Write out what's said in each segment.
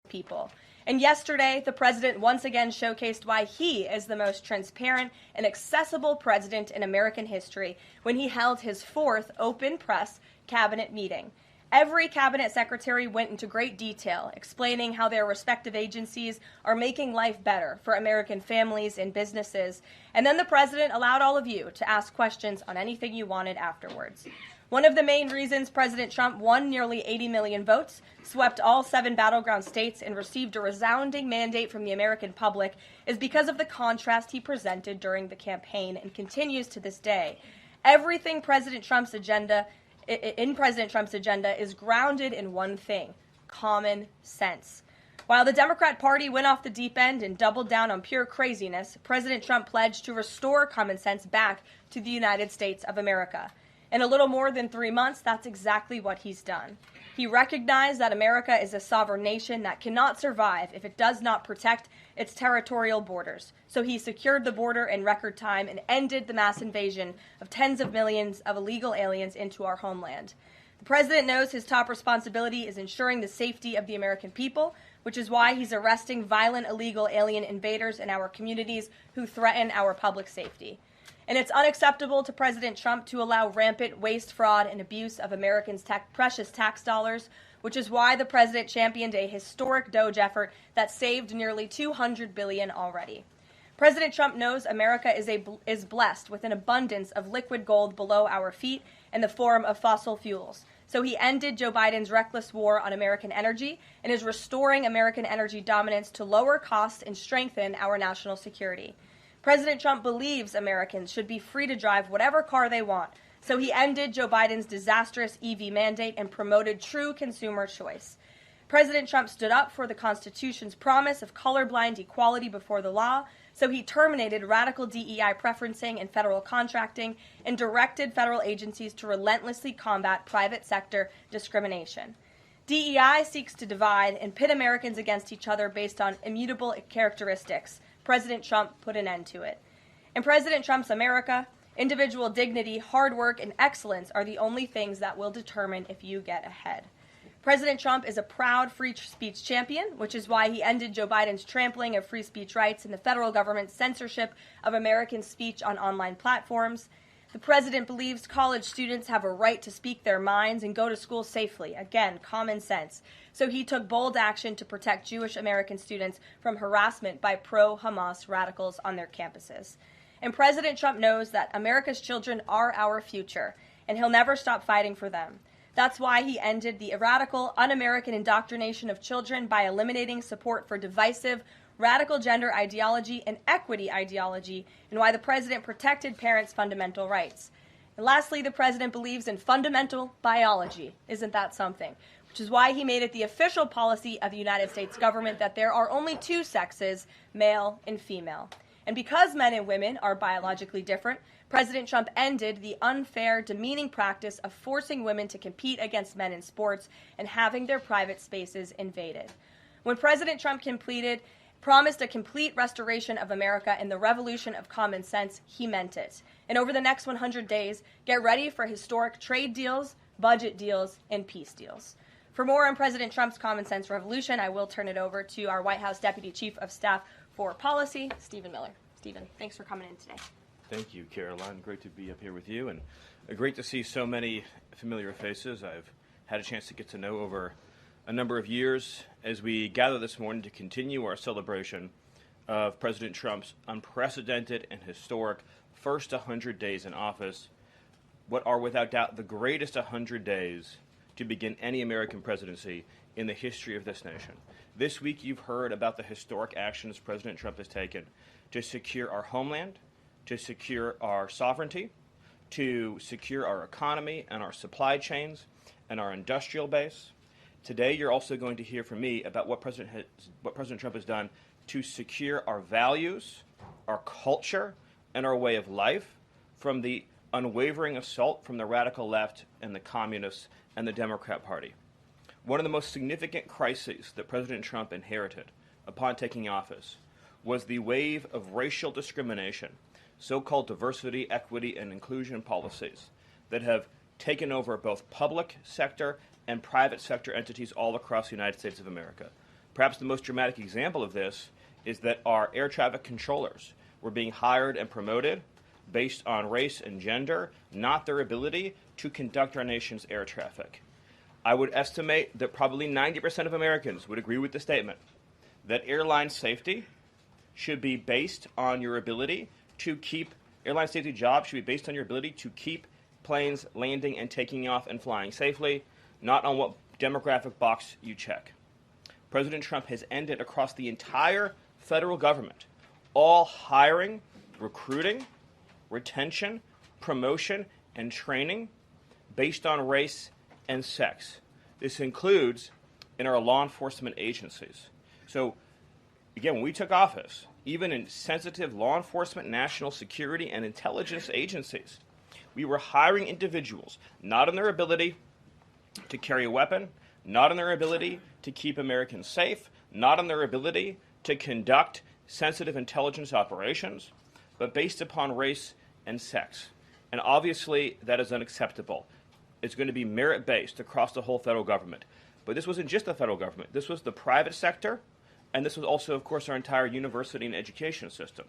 people. And yesterday, the president once again showcased why he is the most transparent and accessible president in American history when he held his fourth open press cabinet meeting. Every cabinet secretary went into great detail, explaining how their respective agencies are making life better for American families and businesses. And then the president allowed all of you to ask questions on anything you wanted afterwards. One of the main reasons President Trump won nearly 80 million votes, swept all 7 battleground states, and received a resounding mandate from the American public is because of the contrast he presented during the campaign and continues to this day. Everything in President Trump's agenda is grounded in one thing: common sense. While the Democrat Party went off the deep end and doubled down on pure craziness, President Trump pledged to restore common sense back to the United States of America. In a little more than 3 months, that's exactly what he's done. He recognized that America is a sovereign nation that cannot survive if it does not protect its territorial borders. So he secured the border in record time and ended the mass invasion of tens of millions of illegal aliens into our homeland. The president knows his top responsibility is ensuring the safety of the American people, which is why he's arresting violent illegal alien invaders in our communities who threaten our public safety. And it's unacceptable to President Trump to allow rampant waste, fraud, and abuse of Americans' precious tax dollars, which is why the president championed a historic DOGE effort that saved nearly $200 billion already. President Trump knows America is blessed with an abundance of liquid gold below our feet in the form of fossil fuels. So he ended Joe Biden's reckless war on American energy and is restoring American energy dominance to lower costs and strengthen our national security. President Trump believes Americans should be free to drive whatever car they want, so he ended Joe Biden's disastrous EV mandate and promoted true consumer choice. President Trump stood up for the Constitution's promise of colorblind equality before the law, so he terminated radical DEI preferencing and federal contracting and directed federal agencies to relentlessly combat private sector discrimination. DEI seeks to divide and pit Americans against each other based on immutable characteristics. President Trump put an end to it. In President Trump's America, individual dignity, hard work, and excellence are the only things that will determine if you get ahead. President Trump is a proud free speech champion, which is why he ended Joe Biden's trampling of free speech rights and the federal government's censorship of American speech on online platforms. The president believes college students have a right to speak their minds and go to school safely. Again, common sense. So he took bold action to protect Jewish American students from harassment by pro-Hamas radicals on their campuses. And President Trump knows that America's children are our future, and he'll never stop fighting for them. That's why he ended the radical, un-American indoctrination of children by eliminating support for divisive, radical gender ideology and equity ideology, and why the president protected parents' fundamental rights. And lastly, the president believes in fundamental biology. Isn't that something? Which is why he made it the official policy of the United States government that there are only 2 sexes, male and female. And because men and women are biologically different, President Trump ended the unfair, demeaning practice of forcing women to compete against men in sports and having their private spaces invaded. When President Trump promised a complete restoration of America and the revolution of common sense, he meant it. And over the next 100 days, get ready for historic trade deals, budget deals, and peace deals. For more on President Trump's common sense revolution, I will turn it over to our White House Deputy Chief of Staff for Policy, Stephen Miller. Stephen, thanks for coming in today. Thank you, Karoline. Great to be up here with you, and great to see so many familiar faces I've had a chance to get to know over a number of years as we gather this morning to continue our celebration of President Trump's unprecedented and historic first 100 days in office, what are without doubt the greatest 100 days to begin any American presidency in the history of this nation. This week you've heard about the historic actions President Trump has taken to secure our homeland, to secure our sovereignty, to secure our economy and our supply chains and our industrial base. Today, you're also going to hear from me about what President Trump has done to secure our values, our culture, and our way of life from the unwavering assault from the radical left and the communists and the Democrat Party. One of the most significant crises that President Trump inherited upon taking office was the wave of racial discrimination, so-called diversity, equity, and inclusion policies that have taken over both public sector and private sector entities all across the United States of America. Perhaps the most dramatic example of this is that our air traffic controllers were being hired and promoted based on race and gender, not their ability to conduct our nation's air traffic. I would estimate that probably 90% of Americans would agree with the statement that airline safety should be based on your ability to keep, airline safety jobs should be based on your ability to keep planes landing and taking off and flying safely, not on what demographic box you check. President Trump has ended across the entire federal government all hiring, recruiting, retention, promotion, and training based on race and sex. This includes in our law enforcement agencies. So, again, when we took office, even in sensitive law enforcement, national security, and intelligence agencies, we were hiring individuals not on their ability to carry a weapon, not on their ability to keep Americans safe, not on their ability to conduct sensitive intelligence operations, but based upon race and sex. And obviously, that is unacceptable. It's going to be merit-based across the whole federal government. But this wasn't just the federal government. This was the private sector, and this was also, of course, our entire university and education system.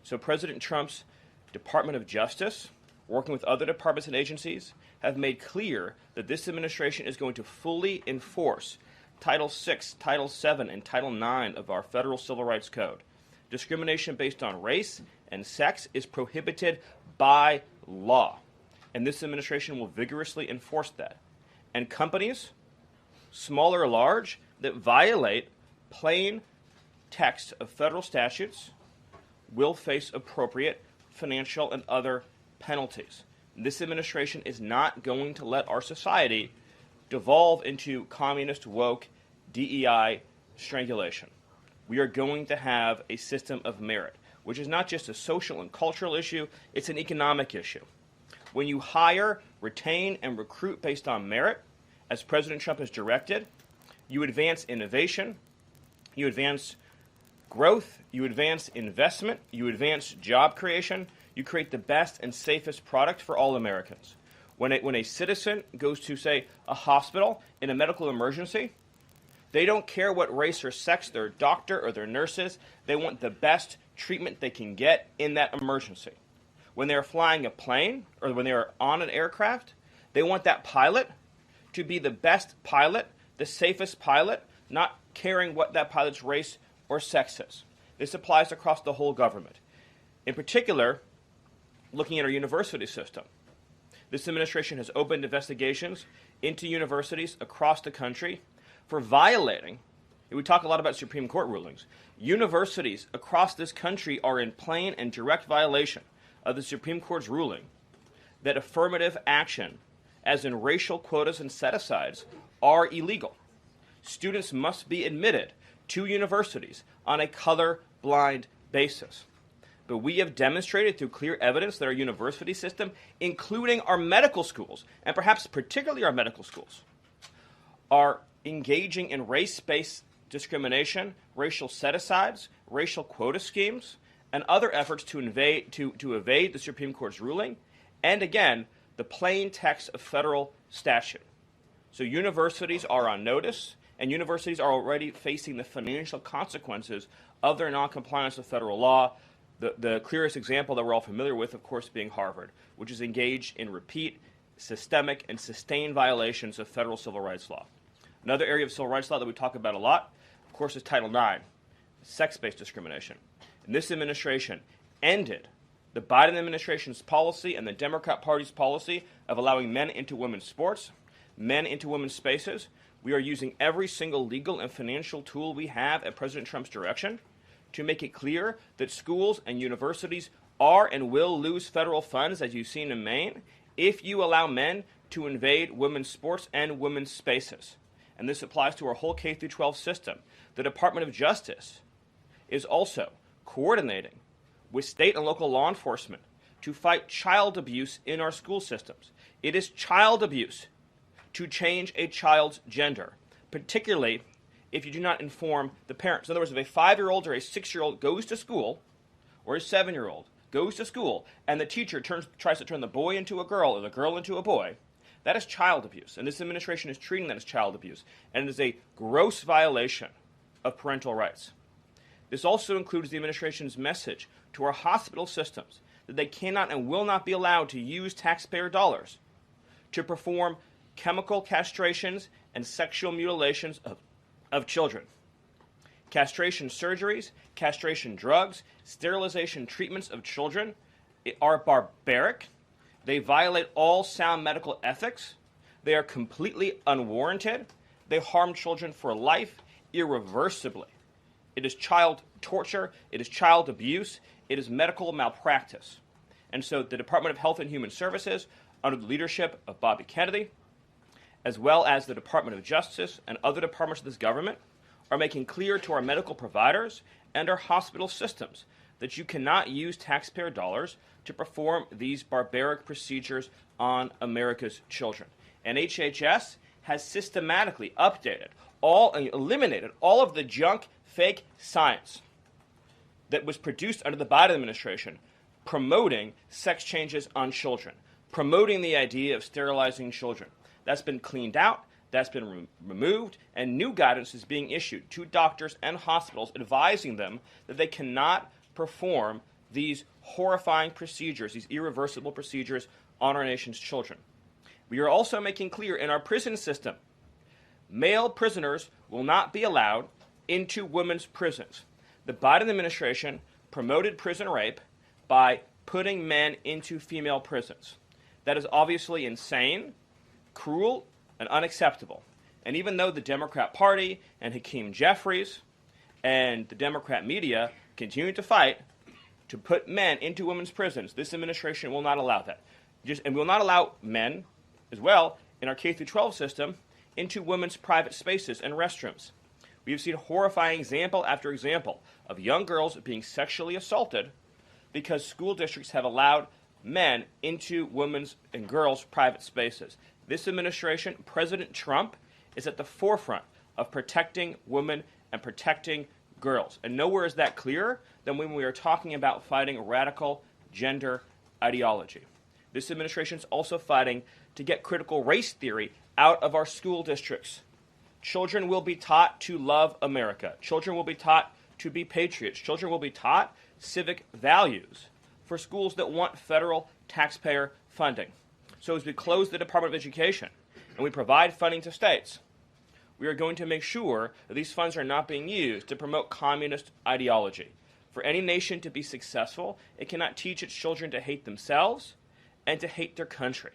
So President Trump's Department of Justice, working with other departments and agencies, have made clear that this administration is going to fully enforce Title VI, Title VII, and Title IX of our federal civil rights code. Discrimination based on race and sex is prohibited by law, and this administration will vigorously enforce that. And companies, small or large, that violate plain text of federal statutes will face appropriate financial and other penalties. This administration is not going to let our society devolve into communist, woke, DEI strangulation. We are going to have a system of merit, which is not just a social and cultural issue, it's an economic issue. When you hire, retain, and recruit based on merit, as President Trump has directed, you advance innovation, you advance growth, you advance investment, you advance job creation, you create the best and safest product for all Americans. When a citizen goes to, say, a hospital in a medical emergency, they don't care what race or sex their doctor or their nurse is. They want the best treatment they can get in that emergency. When they're flying a plane or when they're on an aircraft, they want that pilot to be the best pilot, the safest pilot, not caring what that pilot's race or sex is. This applies across the whole government. In particular, looking at our university system, this administration has opened investigations into universities across the country for violating, we talk a lot about Supreme Court rulings, universities across this country are in plain and direct violation of the Supreme Court's ruling that affirmative action, as in racial quotas and set-asides, are illegal. Students must be admitted to universities on a color-blind basis. But we have demonstrated through clear evidence that our university system, including our medical schools, and perhaps particularly our medical schools, are engaging in race-based discrimination, racial set-asides, racial quota schemes, and other efforts to evade the Supreme Court's ruling, and again, the plain text of federal statute. So universities are on notice, and universities are already facing the financial consequences of their noncompliance with federal law. The clearest example that we're all familiar with, of course, being Harvard, which is engaged in repeat, systemic, and sustained violations of federal civil rights law. Another area of civil rights law that we talk about a lot, of course, is Title IX, sex-based discrimination. And this administration ended the Biden administration's policy and the Democrat Party's policy of allowing men into women's sports, men into women's spaces. We are using every single legal and financial tool we have at President Trump's direction to make it clear that schools and universities are and will lose federal funds, as you've seen in Maine, if you allow men to invade women's sports and women's spaces. And this applies to our whole K-12 system. The Department of Justice is also coordinating with state and local law enforcement to fight child abuse in our school systems. It is child abuse to change a child's gender, particularly if you do not inform the parents. In other words, if a 5-year-old or a 6-year-old goes to school, or a 7-year-old goes to school, and the teacher tries to turn the boy into a girl or the girl into a boy, that is child abuse. And this administration is treating that as child abuse. And it is a gross violation of parental rights. This also includes the administration's message to our hospital systems that they cannot and will not be allowed to use taxpayer dollars to perform chemical castrations and sexual mutilations of children. Castration surgeries, castration drugs, sterilization treatments of children are barbaric. They violate all sound medical ethics. They are completely unwarranted. They harm children for life irreversibly. It is child torture. It is child abuse. It is medical malpractice. And so the Department of Health and Human Services, under the leadership of Bobby Kennedy, as well as the Department of Justice and other departments of this government, are making clear to our medical providers and our hospital systems that you cannot use taxpayer dollars to perform these barbaric procedures on America's children. And HHS has systematically eliminated all of the junk, fake science that was produced under the Biden administration promoting sex changes on children, promoting the idea of sterilizing children. That's been cleaned out. That's been removed, and new guidance is being issued to doctors and hospitals advising them that they cannot perform these horrifying procedures, these irreversible procedures on our nation's children. We are also making clear in our prison system, male prisoners will not be allowed into women's prisons. The Biden administration promoted prison rape by putting men into female prisons. That is obviously insane, cruel, and unacceptable. And even though the Democrat Party and Hakeem Jeffries and the Democrat media continue to fight to put men into women's prisons, this administration will not allow that. And will not allow men, as well, in our K-12 system, into women's private spaces and restrooms. We have seen horrifying example after example of young girls being sexually assaulted because school districts have allowed men into women's and girls' private spaces. This administration, President Trump, is at the forefront of protecting women and protecting girls. And nowhere is that clearer than when we are talking about fighting radical gender ideology. This administration is also fighting to get critical race theory out of our school districts. Children will be taught to love America. Children will be taught to be patriots. Children will be taught civic values for schools that want federal taxpayer funding. So as we close the Department of Education and we provide funding to states, we are going to make sure that these funds are not being used to promote communist ideology. For any nation to be successful, it cannot teach its children to hate themselves and to hate their country.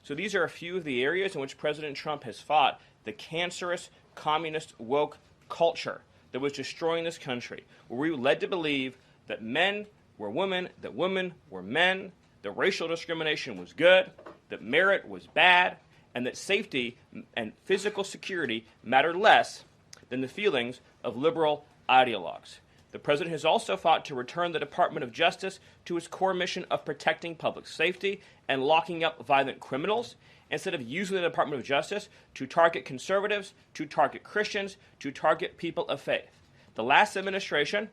So these are a few of the areas in which President Trump has fought the cancerous, communist, woke culture that was destroying this country, where we were led to believe that men were women, that women were men, that racial discrimination was good, that merit was bad, and that safety and physical security mattered less than the feelings of liberal ideologues. The president has also fought to return the Department of Justice to its core mission of protecting public safety and locking up violent criminals, instead of using the Department of Justice to target conservatives, to target Christians, to target people of faith. The last administration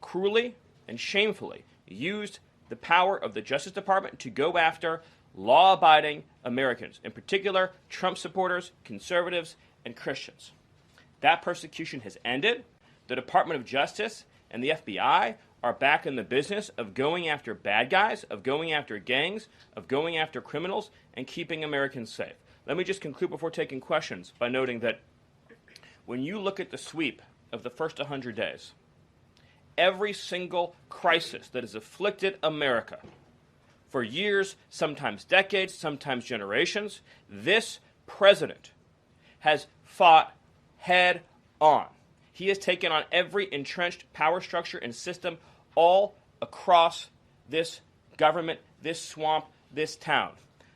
cruelly and shamefully used the power of the Justice Department to go after law-abiding Americans, in particular Trump supporters, conservatives, and Christians. That persecution has ended. The Department of Justice and the FBI are back in the business of going after bad guys, of going after gangs, of going after criminals, and keeping Americans safe. Let me just conclude before taking questions by noting that when you look at the sweep of the first 100 days, every single crisis that has afflicted America for years, sometimes decades, sometimes generations, this president has fought head on. He has taken on every entrenched power structure and system all across this government, this swamp, this town.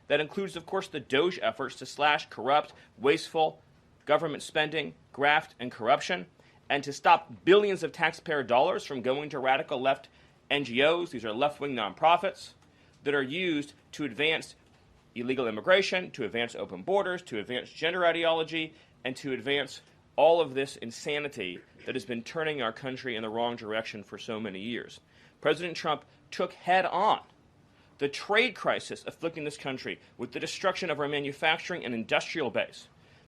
That includes, of course, the DOGE efforts to slash corrupt, wasteful government spending, graft, and corruption, and to stop billions of taxpayer dollars from going to radical left NGOs. These are left-wing nonprofits that are used to advance illegal immigration, to advance open borders, to advance gender ideology, and to advance all of this insanity that has been turning our country in the wrong direction for so many years. President Trump took head on the trade crisis afflicting this country with the destruction of our manufacturing and industrial base,